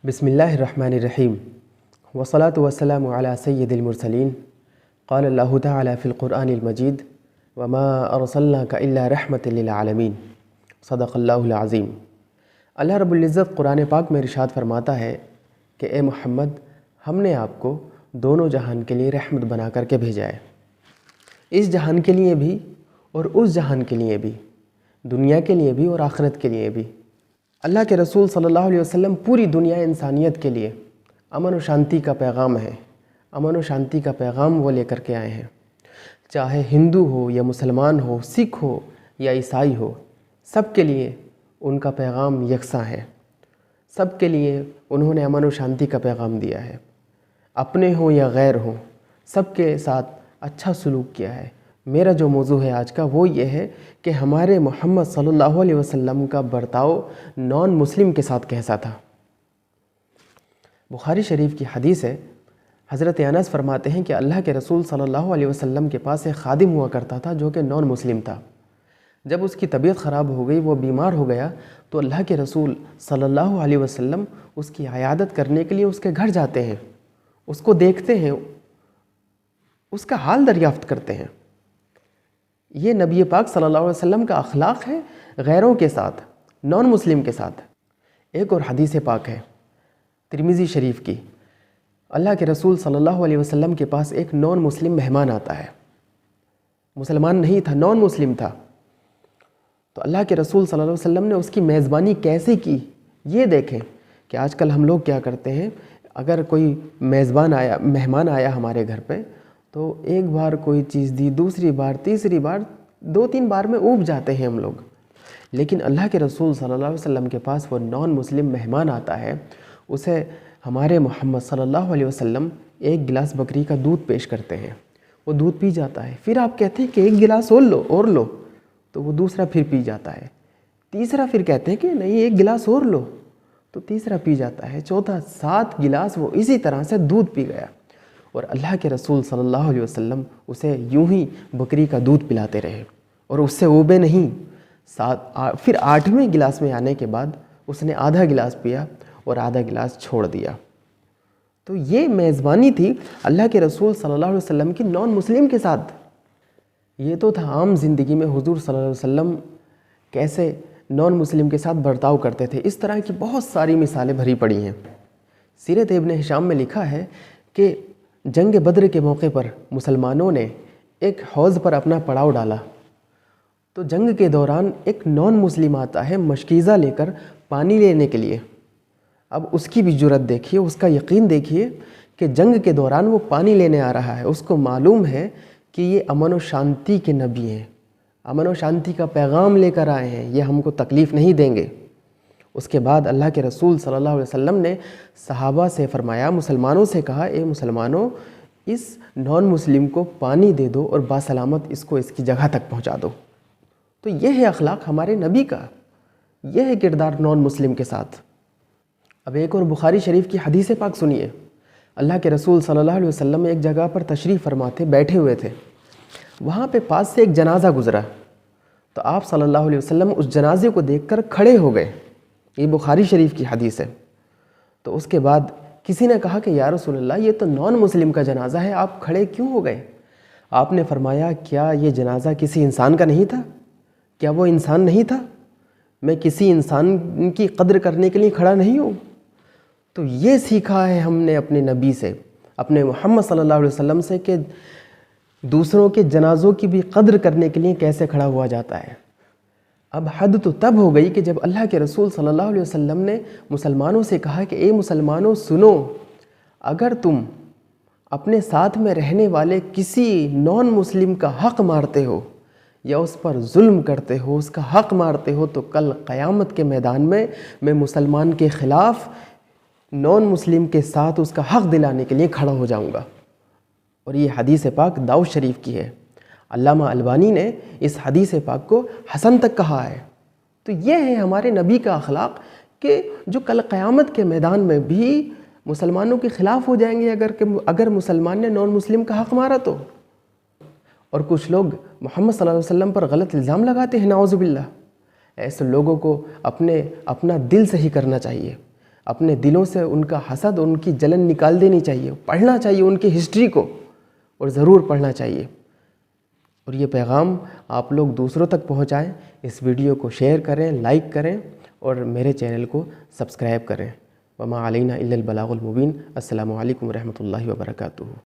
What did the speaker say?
بسم اللہ الرحمن الرحیم والصلاة والسلام علی سید المرسلین قال اللہ تعالی فی القرآن المجید وما ارسلناک الا رحمۃ للعالمین صدق اللہ العظیم۔ اللہ رب العزت قرآن پاک میں ارشاد فرماتا ہے کہ اے محمد، ہم نے آپ کو دونوں جہان کے لیے رحمت بنا کر کے بھیجا ہے، اس جہان کے لیے بھی اور اس جہان کے لیے بھی، دنیا کے لیے بھی اور آخرت کے لیے بھی۔ اللہ کے رسول صلی اللہ علیہ وسلم پوری دنیا انسانیت کے لیے امن و شانتی کا پیغام ہے، امن و شانتی کا پیغام وہ لے کر کے آئے ہیں۔ چاہے ہندو ہو یا مسلمان ہو، سکھ ہو یا عیسائی ہو، سب کے لیے ان کا پیغام یکساں ہے، سب کے لیے انہوں نے امن و شانتی کا پیغام دیا ہے۔ اپنے ہوں یا غیر ہوں، سب کے ساتھ اچھا سلوک کیا ہے۔ میرا جو موضوع ہے آج کا وہ یہ ہے کہ ہمارے محمد صلی اللہ علیہ وسلم کا برتاؤ نان مسلم کے ساتھ کیسا تھا۔ بخاری شریف کی حدیث ہے، حضرت انس فرماتے ہیں کہ اللہ کے رسول صلی اللہ علیہ وسلم کے پاس ایک خادم ہوا کرتا تھا جو کہ نان مسلم تھا۔ جب اس کی طبیعت خراب ہو گئی، وہ بیمار ہو گیا، تو اللہ کے رسول صلی اللہ علیہ وسلم اس کی عیادت کرنے کے لیے اس کے گھر جاتے ہیں، اس کو دیکھتے ہیں، اس کا حال دریافت کرتے ہیں۔ یہ نبی پاک صلی اللہ علیہ وسلم کا اخلاق ہے غیروں کے ساتھ، نان مسلم کے ساتھ۔ ایک اور حدیث پاک ہے ترمذی شریف کی، اللہ کے رسول صلی اللہ علیہ وسلم کے پاس ایک نان مسلم مہمان آتا ہے، مسلمان نہیں تھا، نان مسلم تھا۔ تو اللہ کے رسول صلی اللہ علیہ وسلم نے اس کی میزبانی کیسے کی، یہ دیکھیں کہ آج کل ہم لوگ کیا کرتے ہیں، اگر کوئی مہمان آیا ہمارے گھر پہ تو ایک بار کوئی چیز دی، دوسری بار، تیسری بار، 2-3 بار میں اوب جاتے ہیں ہم لوگ۔ لیکن اللہ کے رسول صلی اللہ علیہ وسلم کے پاس وہ نان مسلم مہمان آتا ہے، اسے ہمارے محمد صلی اللہ علیہ وسلم ایک گلاس بکری کا دودھ پیش کرتے ہیں، وہ دودھ پی جاتا ہے۔ پھر آپ کہتے ہیں کہ ایک گلاس اور لو، تو وہ دوسرا پھر پی جاتا ہے۔ تیسرا پھر کہتے ہیں کہ نہیں ایک گلاس اور لو، تو تیسرا پی جاتا ہے۔ چوتھا 7 گلاس وہ اسی طرح سے دودھ پی گیا، اور اللہ کے رسول صلی اللہ علیہ وسلم اسے یوں ہی بکری کا دودھ پلاتے رہے اور اس سے اوبے نہیں۔ پھر 8ویں گلاس میں آنے کے بعد اس نے آدھا گلاس پیا اور آدھا گلاس چھوڑ دیا۔ تو یہ میزبانی تھی اللہ کے رسول صلی اللہ علیہ وسلم کی نان مسلم کے ساتھ۔ یہ تو تھا عام زندگی میں حضور صلی اللہ علیہ وسلم کیسے نان مسلم کے ساتھ برتاؤ کرتے تھے۔ اس طرح کی بہت ساری مثالیں بھری پڑی ہیں۔ سیرت ابن ہشام میں لکھا ہے کہ جنگ بدر کے موقع پر مسلمانوں نے ایک حوض پر اپنا پڑاؤ ڈالا، تو جنگ کے دوران ایک نان مسلم آتا ہے مشکیزہ لے کر پانی لینے کے لیے۔ اب اس کی بھی جرت دیکھیے، اس کا یقین دیکھیے کہ جنگ کے دوران وہ پانی لینے آ رہا ہے۔ اس کو معلوم ہے کہ یہ امن و شانتی کے نبی ہیں، امن و شانتی کا پیغام لے کر آئے ہیں، یہ ہم کو تکلیف نہیں دیں گے۔ اس کے بعد اللہ کے رسول صلی اللہ علیہ وسلم نے صحابہ سے فرمایا، مسلمانوں سے کہا، اے مسلمانوں، اس نان مسلم کو پانی دے دو اور باسلامت اس کو اس کی جگہ تک پہنچا دو۔ تو یہ ہے اخلاق ہمارے نبی کا، یہ ہے کردار نان مسلم کے ساتھ۔ اب ایک اور بخاری شریف کی حدیث پاک سنیے۔ اللہ کے رسول صلی اللہ علیہ وسلم ایک جگہ پر تشریف فرما تھے، بیٹھے ہوئے تھے، وہاں پہ پاس سے ایک جنازہ گزرا، تو آپ صلی اللہ علیہ وسلم اس جنازے کو دیکھ کر کھڑے ہو گئے۔ یہ بخاری شریف کی حدیث ہے۔ تو اس کے بعد کسی نے کہا کہ یا رسول اللہ، یہ تو نان مسلم کا جنازہ ہے، آپ کھڑے کیوں ہو گئے؟ آپ نے فرمایا، کیا یہ جنازہ کسی انسان کا نہیں تھا؟ کیا وہ انسان نہیں تھا؟ میں کسی انسان کی قدر کرنے کے لیے کھڑا نہیں ہوں؟ تو یہ سیکھا ہے ہم نے اپنے نبی سے، اپنے محمد صلی اللہ علیہ وسلم سے، کہ دوسروں کے جنازوں کی بھی قدر کرنے کے لیے کیسے کھڑا ہوا جاتا ہے۔ اب حد تو تب ہو گئی کہ جب اللہ کے رسول صلی اللہ علیہ وسلم نے مسلمانوں سے کہا کہ اے مسلمانوں سنو، اگر تم اپنے ساتھ میں رہنے والے کسی نان مسلم کا حق مارتے ہو یا اس پر ظلم کرتے ہو، اس کا حق مارتے ہو، تو کل قیامت کے میدان میں مسلمان کے خلاف نان مسلم کے ساتھ اس کا حق دلانے کے لیے کھڑا ہو جاؤں گا۔ اور یہ حدیث پاک داؤد شریف کی ہے۔ علامہ البانی نے اس حدیث پاک کو حسن تک کہا ہے۔ تو یہ ہے ہمارے نبی کا اخلاق کہ جو کل قیامت کے میدان میں بھی مسلمانوں کے خلاف ہو جائیں گے اگر مسلمان نے نان مسلم کا حق مارا تو۔ اور کچھ لوگ محمد صلی اللہ علیہ وسلم پر غلط الزام لگاتے ہیں، نعوذ باللہ۔ ایسے لوگوں کو اپنا دل صحیح کرنا چاہیے، اپنے دلوں سے ان کا حسد، ان کی جلن نکال دینی چاہیے، پڑھنا چاہیے ان کی ہسٹری کو، اور ضرور پڑھنا چاہیے۔ اور یہ پیغام آپ لوگ دوسروں تک پہنچائیں، اس ویڈیو کو شیئر کریں، لائک کریں، اور میرے چینل کو سبسکرائب کریں۔ وما علینا الا البلاغ المبین۔ السلام علیکم ورحمۃ اللہ وبرکاتہ۔